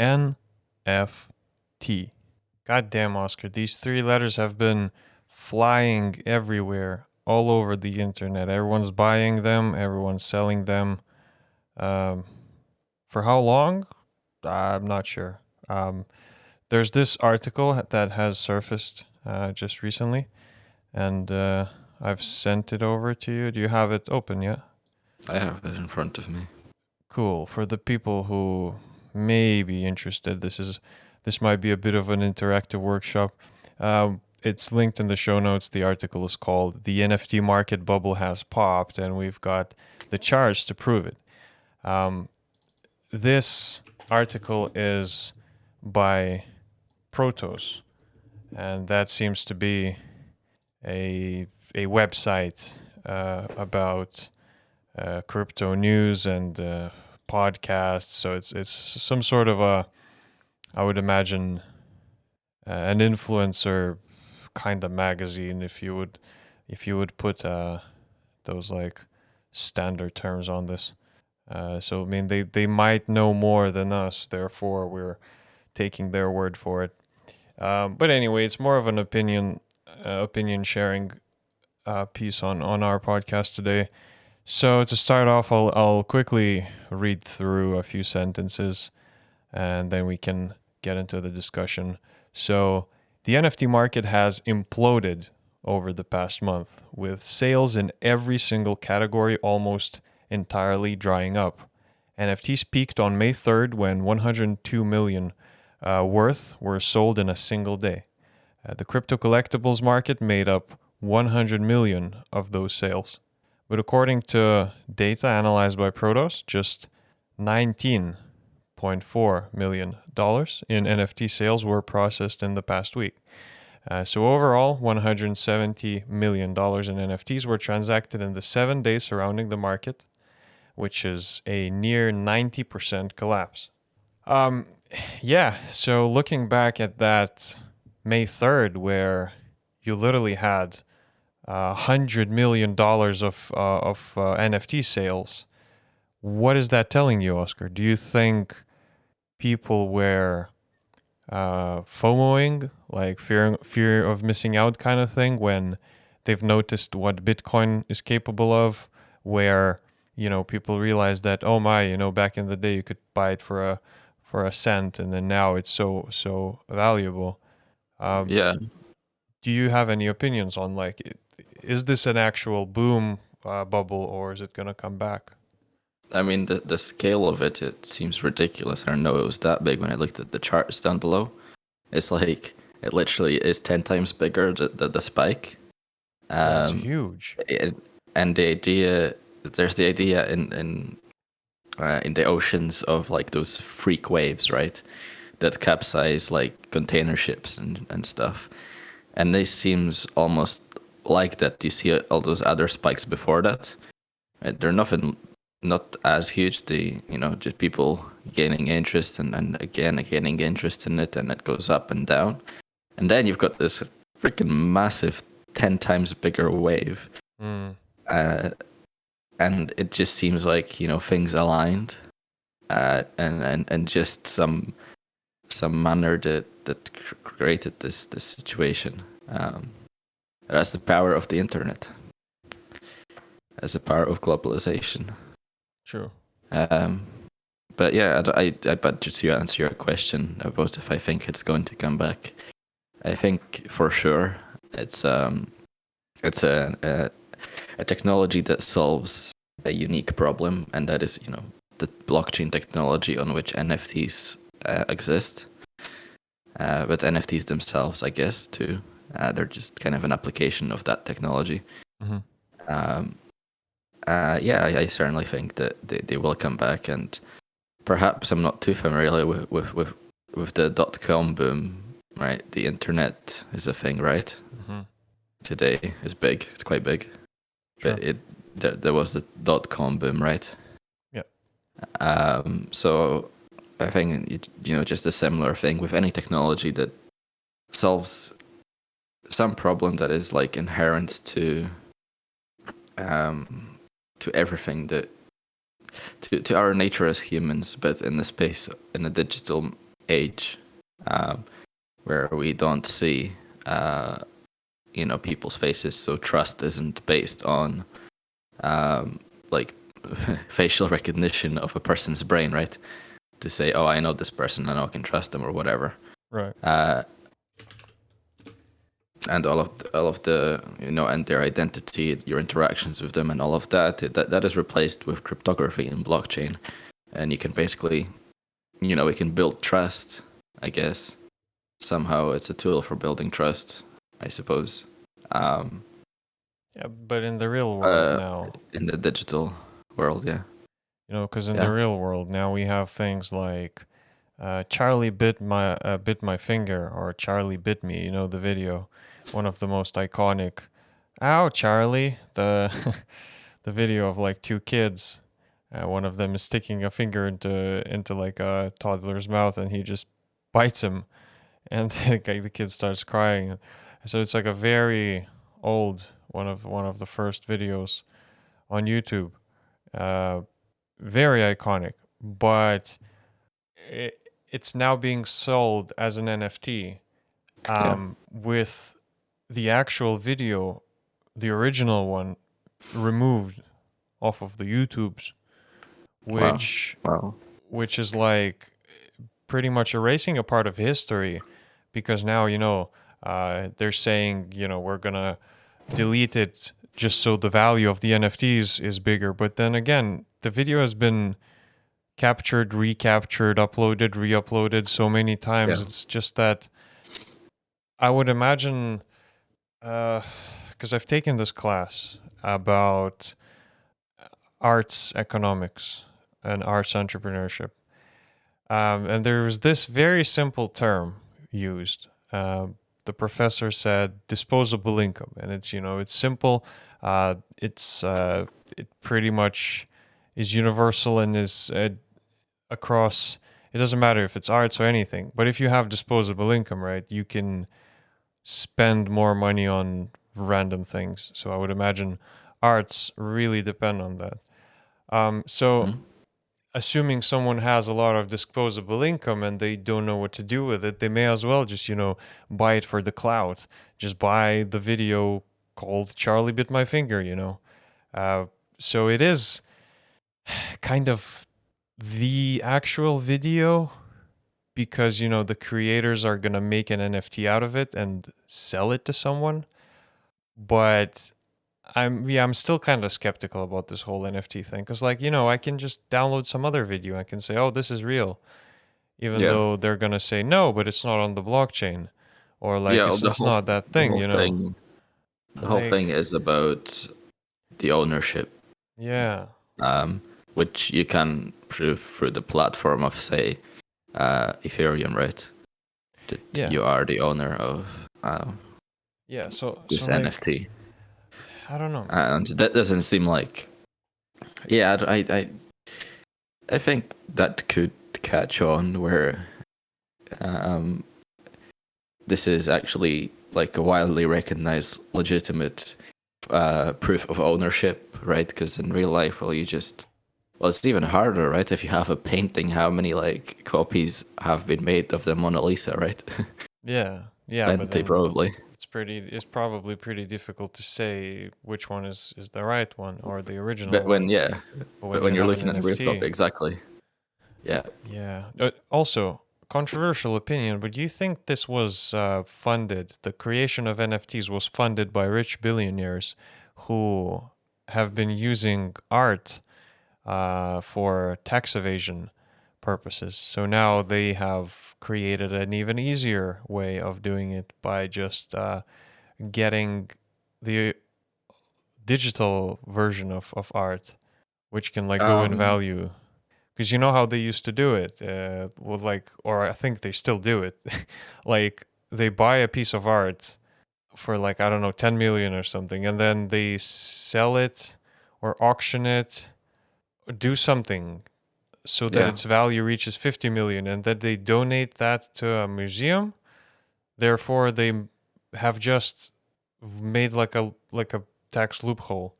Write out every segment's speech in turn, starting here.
NFT. Goddamn, Oscar, these three letters have been flying everywhere, all over the internet. Everyone's buying them, everyone's selling them. Um, for how long? I'm not sure. There's this article that has surfaced just recently, and I've sent it over to you. Do you have it open yet? I have it in front of me. Cool. For the people who may be interested, this might be a bit of an interactive workshop. It's linked in the show notes. The article is called "The NFT Market Bubble Has Popped," and we've got the charts to prove it. Um, this article is by Protos, and that seems to be a website about crypto news and podcasts. So it's some sort of I would imagine, an influencer kind of magazine, if you would put those like standard terms on this. So I mean, they might know more than us, therefore we're taking their word for it. But anyway, it's more of an opinion sharing piece on our podcast today. So to start off, I'll quickly read through a few sentences, and then we can get into the discussion. So the NFT market has imploded over the past month, with sales in every single category almost entirely drying up. NFTs peaked on May 3rd when 102 million worth were sold in a single day. The crypto collectibles market made up 100 million of those sales. But according to data analyzed by Protos, just $19.4 million in NFT sales were processed in the past week. So overall, $170 million in NFTs were transacted in the 7 days surrounding the market, which is a near 90% collapse. Um, yeah, so looking back at that May 3rd, where you literally had $100 million of NFT sales, what is that telling you, Oscar? Do you think people were FOMOing, like fear of missing out kind of thing, when they've noticed what Bitcoin is capable of, where people realize that, oh my, back in the day you could buy it for a cent, and then now it's so valuable. Um, Yeah, do you have any opinions on, like, is this an actual boom bubble, or is it gonna come back? I mean the scale of it seems ridiculous. I don't know it was that big when I looked at the charts down below. It's like it literally is 10 times bigger the spike. That's Um, huge. it, and there's the idea in the oceans of like those freak waves, right? That capsize like container ships and stuff. And this seems almost like that. You see all those other spikes before that. Right? They're not as huge. Just people gaining interest and again gaining interest in it, and it goes up and down. And then you've got this freaking massive 10 times bigger wave. Mm. Uh, and it just seems like, things aligned, and just some manner that created this situation. That's the power of the internet. That's the power of globalization. True. Um, but yeah, but just to answer your question about if I think it's going to come back, I think for sure it's a technology that solves a unique problem, and that is the blockchain technology on which NFTs exist. But NFTs themselves, I guess, too, they're just kind of an application of that technology. Mm-hmm. Um, yeah, I certainly think that they will come back, and perhaps I'm not too familiar with the .com boom, right? The internet is a thing, right? Mm-hmm. Today is big. It's quite big. Sure. But there was the .com boom, right? Yeah. So I think just a similar thing with any technology that solves some problem that is like inherent to everything that to our nature as humans, but in the digital age, um, where we don't see people's faces, so trust isn't based on like facial recognition of a person's brain, right? To say, oh, I know this person, I know I can trust them or whatever. Right. Uh, and all of the and their identity, your interactions with them, and all of that is replaced with cryptography and blockchain, and you can basically, we can build trust. I guess somehow it's a tool for building trust, I suppose. Um, Yeah, but in the real world uh, now, in the digital world, yeah, because in the yeah, real world now we have things like Charlie bit my finger, or Charlie bit me. You know the video, one of the most iconic. Ow, Charlie! The the video of like two kids. One of them is sticking a finger into like a toddler's mouth, and he just bites him, and the kid starts crying. So it's like a very old one of the first videos on YouTube. Uh, Very iconic, but it's now being sold as an NFT, yeah. with the actual video, the original one, removed off of the YouTubes, Wow, which wow, which is like pretty much erasing a part of history, because now they're saying we're gonna delete it just so the value of the NFTs is bigger. But then again, the video has been captured, recaptured, uploaded, re-uploaded so many times. yeah, It's just that I would imagine, because I've taken this class about arts economics and arts entrepreneurship, and there was this very simple term used. The professor said disposable income, and it's simple. It pretty much is universal and is across. It doesn't matter if it's arts or anything, but if you have disposable income, right, you can spend more money on random things. So I would imagine arts really depend on that. So mhm, assuming someone has a lot of disposable income and they don't know what to do with it, they may as well just buy it for the clout. Just buy the video called "Charlie Bit My Finger." Uh, so it is kind of the actual video, because the creators are going to make an NFT out of it and sell it to someone. But I'm still kind of skeptical about this whole NFT thing, cuz like, I can just download some other video. I can say, "Oh, this is real." Even yeah, though they're going to say, "No, but it's not on the blockchain." Or like yeah. it's not that The thing, whole thing, the whole Like, thing is about the ownership, yeah. um, which you can prove through the platform of, say, Ethereum, right? That Yeah. you are the owner of Yeah, so this like NFT, I don't know. and that doesn't seem like. Yeah, I think that could catch on where um, this is actually like a widely recognized, legitimate proof of ownership, right? Because in real life, well, it's even harder, right? If you have a painting, how many like copies have been made of the Mona Lisa, right? Yeah. Yeah, but Plenty, then probably. it's probably pretty difficult to say which one is the right one or the original But one. when yeah, But when but you when you're have an looking at the real copy, NFT, exactly. Yeah. yeah. Also, controversial opinion, but do you think this was funded? The creation of NFTs was funded by rich billionaires who have been using art for tax evasion purposes. So now they have created an even easier way of doing it by just getting the digital version of art, which can like go in Um. value. Because you know how they used to do it, with like, or I think they still do it. Like they buy a piece of art for like, I don't know, 10 million or something, and then they sell it or auction it, or do something so that Yeah. its value reaches 50 million, and that they donate that to a museum. Therefore they have just made like a tax loophole.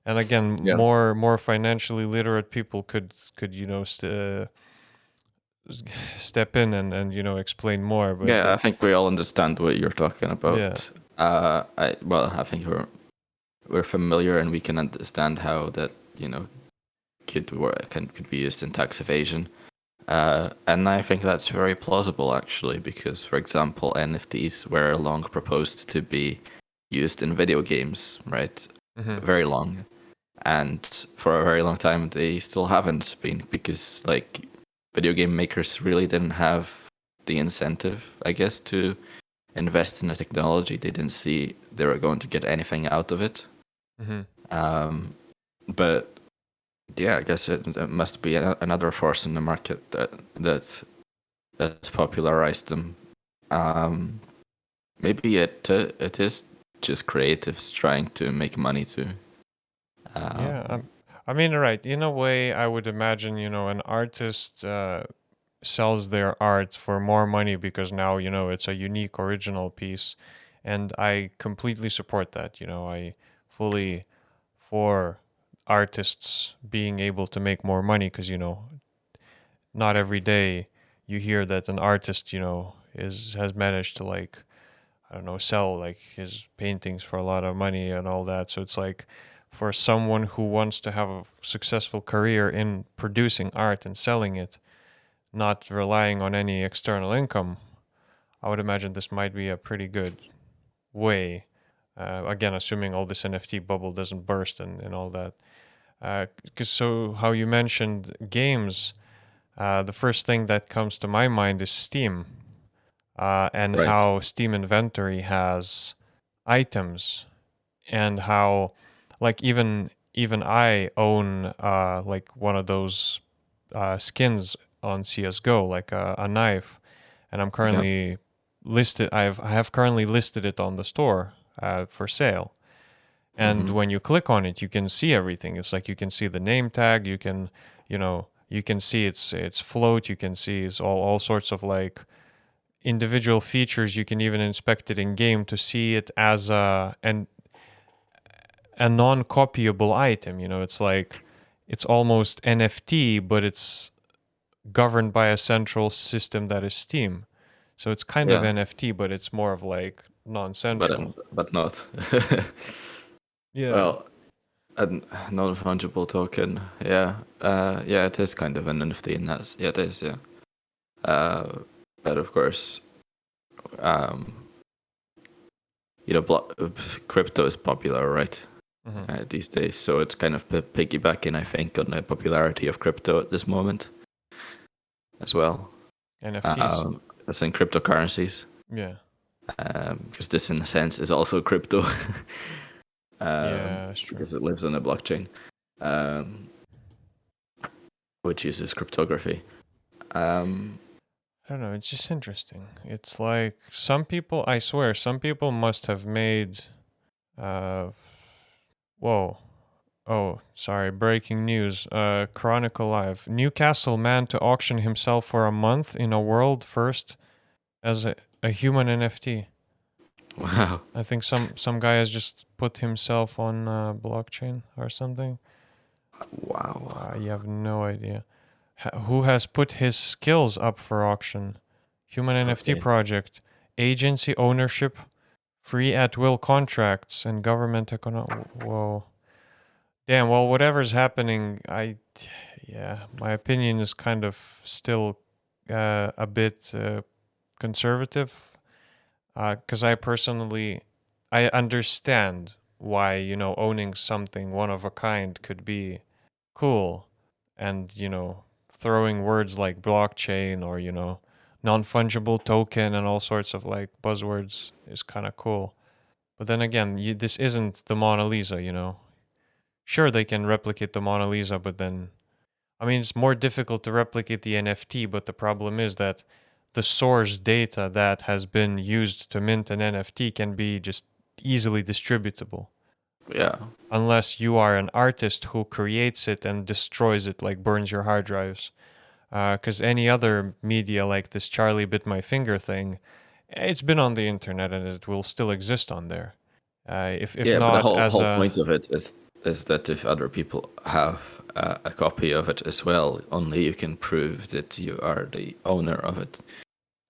And again, Yeah. more financially literate people could step in and explain more. But Yeah, I think we all understand what you're talking yeah. about. I think we're familiar and we can understand how that could work and could be used in tax evasion. And I think that's very plausible actually, because for example, NFTs were long proposed to be used in video games, right? Hmm. Very long, and for a very long time they still haven't been, because like video game makers really didn't have the incentive, I guess, to invest in the technology. They didn't see they were going to get anything out of it. Hmm. Um, but yeah, I guess it must be another force in the market that's popularized them. Um, Maybe it is just creatives trying to make money too. Yeah. Um, I mean, right. In a way, I would imagine, an artist sells their art for more money because now, it's a unique, original piece. And I completely support that. I fully for artists being able to make more money because, not every day you hear that an artist, is has managed to like I don't know, sell like his paintings for a lot of money and all that. So it's like for someone who wants to have a successful career in producing art and selling it, not relying on any external income, I would imagine this might be a pretty good way. Again, assuming all this NFT bubble doesn't burst and all that. Because so how you mentioned games, the first thing that comes to my mind is Steam, and right. how Steam Inventory has items, and how like even I own like one of those skins on CS:GO, like a knife, and I'm Yeah. currently listed. I have currently listed it on the store for sale. And Hmm. when you click on it, you can see everything. It's like you can see the name tag. You can see its float. You can see it's all sorts of like individual features. You can even inspect it in game to see it as a non-copyable item. It's like it's almost NFT, but it's governed by a central system that is Steam. So it's kind of Yeah, NFT, but it's more of like non-central. but not. Yeah. Well, a non-fungible token. Yeah, yeah, it is kind of an NFT in that. Yeah, it is. Yeah, uh, but of course, um, crypto is popular, right? Hmm. These days, so it's kind of piggybacking, I think, on the popularity of crypto at this moment as well. NFTs. As in cryptocurrencies, Yeah. because this, in a sense, is also crypto, Yeah, that's true. because it lives on a blockchain, um, which uses cryptography. Um, I don't know. It's just interesting. It's like some people, I swear, some people must have made. Uh, whoa. Oh, sorry. Breaking news. Chronicle Live. Newcastle man to auction himself for a month in a world first as a human NFT. wow, I think some guy has just put himself on blockchain or something. wow. You have no idea. Who has put his skills up for auction? Human NFT Okay. project, agency ownership, free at will contracts, and government economic. Whoa. Damn. Well, whatever's happening, yeah, my opinion is kind of still a bit conservative, because I understand why owning something one of a kind could be cool, and throwing words like blockchain or non-fungible token and all sorts of like buzzwords is kind of cool. But then again, this isn't the Mona Lisa. Sure, they can replicate the Mona Lisa, but then I mean it's more difficult to replicate the NFT. But the problem is that the source data that has been used to mint an NFT can be just easily distributable, Yeah, unless you are an artist who creates it and destroys it, like burns your hard drives. Because any other media like this Charlie bit my finger thing, it's been on the internet and it will still exist on there. If yeah, but the not whole as whole a point of it is is that if other people have a copy of it as well, only you can prove that you are the owner of it,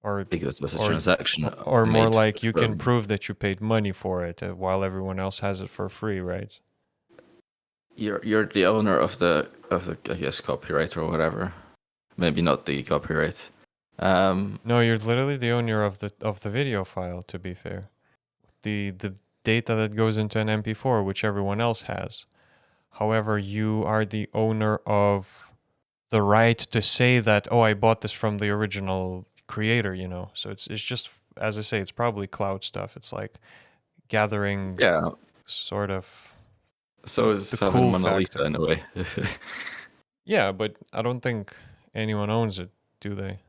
or because it was a or transaction or more made like you can from. prove that you paid money for it while everyone else has it for free, right? You're the owner of the I guess copyright or whatever. Maybe not the copyright. No, you're literally the owner of the video file, to be fair. The data that goes into an MP4, which everyone else has. However, you are the owner of the right to say that, oh, I bought this from the original creator, you know. So it's just, as I say, it's probably cloud stuff. It's like gathering Yeah. sort of So is the having cool Mona Lisa factor. in a way. Yeah, but I don't think anyone owns it, do they?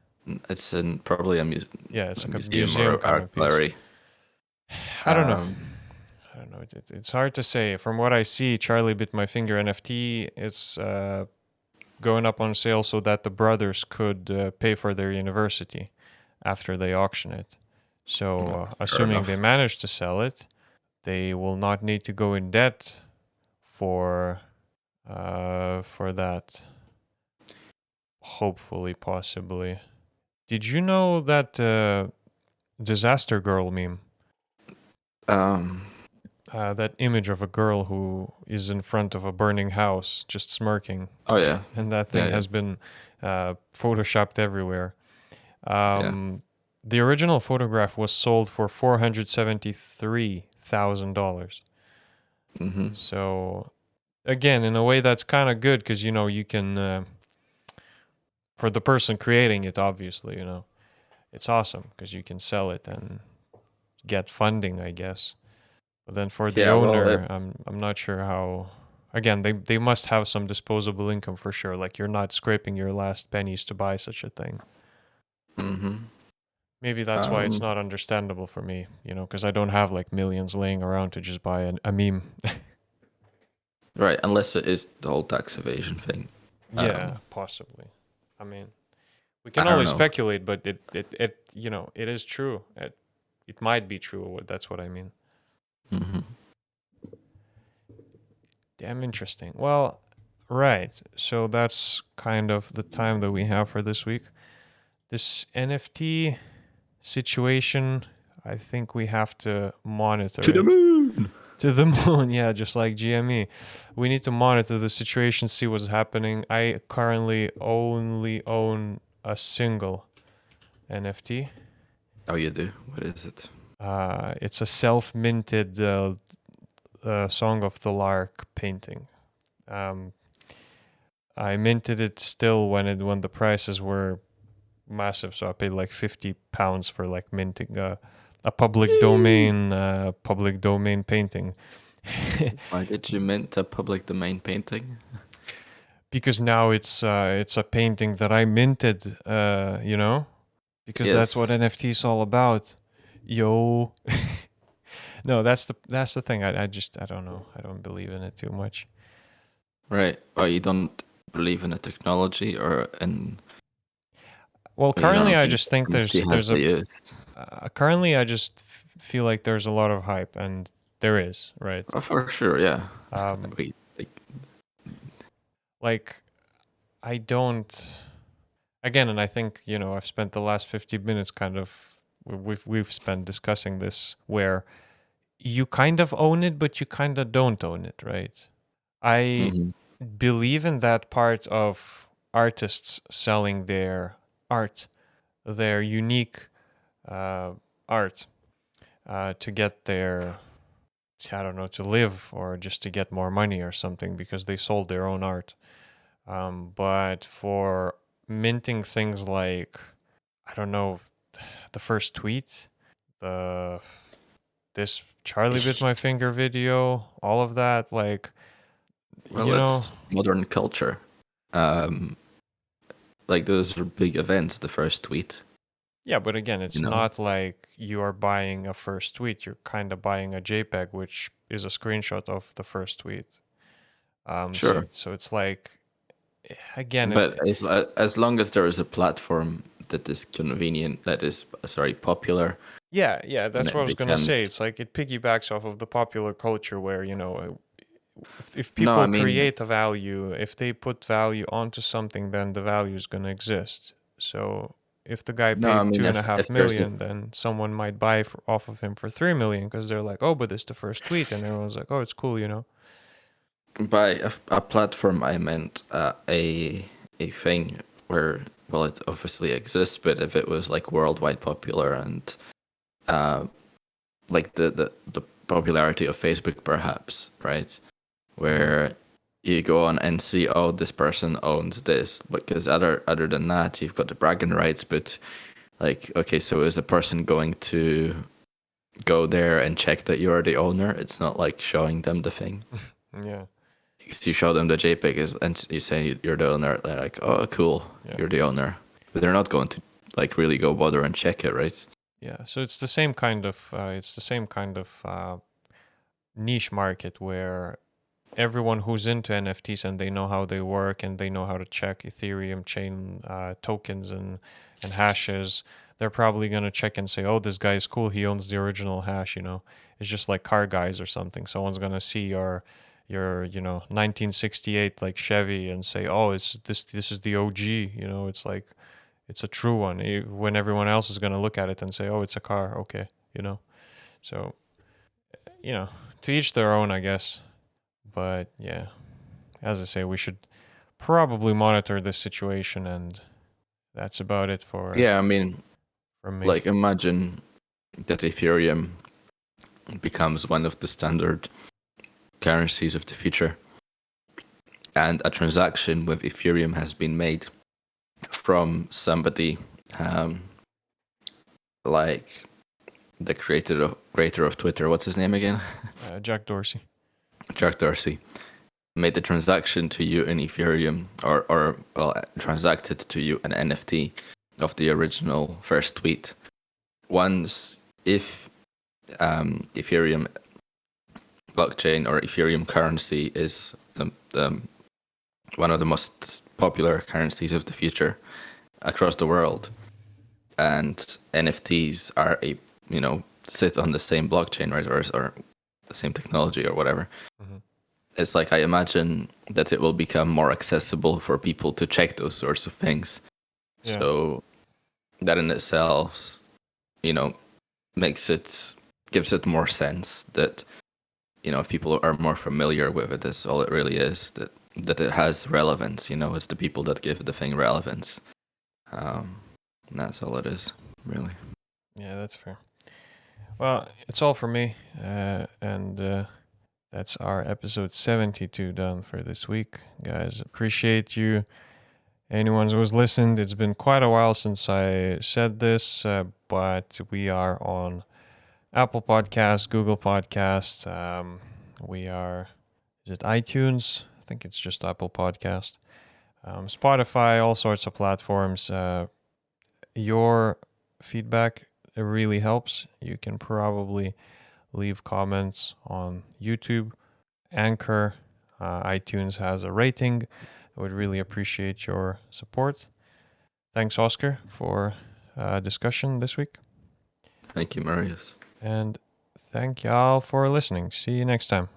It's in probably Yeah, it's a like a museum or museum a kind art of piece. gallery. I don't know. Um, I don't know. It's hard to say. From what I see, Charlie Bit My Finger NFT is going up on sale so that the brothers could pay for their university after they auction it. So, that's fair assuming they enough. manage to sell it, they will not need to go in debt for that. Hopefully, possibly. Did you know that disaster girl meme? Um, That image of a girl who is in front of a burning house, just smirking, oh yeah, and that yeah, thing yeah, has been photoshopped everywhere. yeah. Um, the original photograph was sold for $473,000. Hmm. So again, in a way, that's kind of good because you can for the person creating it, obviously, it's awesome because you can sell it and get funding, I guess. But then for the Yeah, well, owner, I'm not sure how. Again, they must have some disposable income for sure. Like you're not scraping your last pennies to buy such a thing. hmm Maybe that's why it's um, not understandable for me, because I don't have like millions laying around to just buy a meme. right. Unless it is the whole tax evasion thing. Yeah, possibly. I mean, we I can don't only know. speculate, but it is true. It might be true. That's what I mean. Hmm. Damn interesting. Well, right. So that's kind of the time that we have for this week. This NFT situation, I think we have to monitor To the it. moon. To the moon, yeah, just like GME. We need to monitor the situation, see what's happening. I currently only own a single NFT. Oh, you do. What is it? It's a self-minted Song of the Lark painting. Um, I minted it still when the prices were massive, so I paid like £50 for like minting a public domain painting. Why did you mint a public domain painting? Because now it's a painting that I minted, because that's what Yes. NFT is all about. Yo. No, that's the thing. I don't know. I don't believe in it too much. Right. Oh, you don't believe in the technology or in. Well, You currently don't I think just think NFT has there's the a use. currently I just feel like there's a lot of hype, and there is, right? Oh, for sure, yeah. Um, We like, like I don't. Again, and I think I've spent the last 50 minutes kind of we've spent discussing this where you kind of own it, but you kind of don't own it, right? I mhm. believe in that part of artists selling their art, their unique uh, art, to get their, I don't know, to live or just to get more money or something because they sold their own art. But for minting things like, I don't know, the first tweet, the this Charlie Bit My Finger video, all of that, like, Well, you know, it's modern culture. Um, like those are big events. The first tweet, yeah, but again, you it's know. not like you are buying a first tweet. You're kind of buying a JPEG, which is a screenshot of the first tweet. So Sure, so it's like, again, but as long as there is a platform that is convenient, that is sorry popular, yeah, yeah, and that's what it I was gonna say. becomes It's like it piggybacks off of the popular culture where if No, I people mean, create a value, if they put value onto something, then the value is going to exist. So if the guy no, I paid mean, two and a half if there's a million, then someone might buy off of him for 3 million because they're like, oh, but it's the first tweet, and everyone's like, oh, it's cool, you know. by a platform, I meant a thing where, well, it obviously exists, but if it was like worldwide popular and uh, like the popularity of Facebook, perhaps, right? Where you go on and see, oh, this person owns this, because other than that, you've got the bragging rights. But like, okay, so is a person going to go there and check that you're the owner? It's not like showing them the thing. Yeah, You show them the JPEG and you say you're the owner. They're like, oh, cool, yeah, you're the owner. But they're not going to like really go bother and check it, right? yeah. So it's the same kind of niche market where everyone who's into NFTs and they know how they work and they know how to check Ethereum chain tokens and hashes, they're probably gonna check and say, "Oh, this guy is cool. He owns the original hash." You know, it's just like car guys or something. Someone's gonna see your 1968 like Chevy and say, "Oh, it's this is the OG." You know, it's like it's a true one. When everyone else is gonna look at it and say, "Oh, it's a car." Okay, you know. So you know, to each their own, I guess. But yeah, as I say, we should probably monitor this situation, and that's about it for Yeah, I mean, from me. like imagine that Ethereum becomes one of the standard currencies of the future, and a transaction with Ethereum has been made from somebody um, like the creator of Twitter. What's his name again? Jack Dorsey. Jack Dorsey made the transaction to you in Ethereum, or well, transacted to you an NFT of the original first tweet. Once, if Ethereum blockchain or Ethereum currency is one of the most popular currencies of the future across the world, and NFTs are sit on the same blockchain, right, or the same technology or whatever. Hmm. It's like I imagine that it will become more accessible for people to check those sorts of things. Yeah, So that in itself, you know, gives it more sense that if people are more familiar with it, that's all it really is. That it has relevance. It's the people that give the thing relevance. And that's all it is, really. yeah, that's fair. Well, it's all for me, and that's our episode 72 done for this week, guys. Appreciate you. Anyone who's listened, it's been quite a while since I said this, but we are on Apple Podcasts, Google Podcasts. We are, is it iTunes? I think it's just Apple Podcast. Spotify, all sorts of platforms. Your feedback really helps. You can probably leave comments on YouTube, Anchor, iTunes has a rating. I would really appreciate your support. Thanks, Oscar, for discussion this week. Thank you, Marius. And thank y'all for listening. See you next time.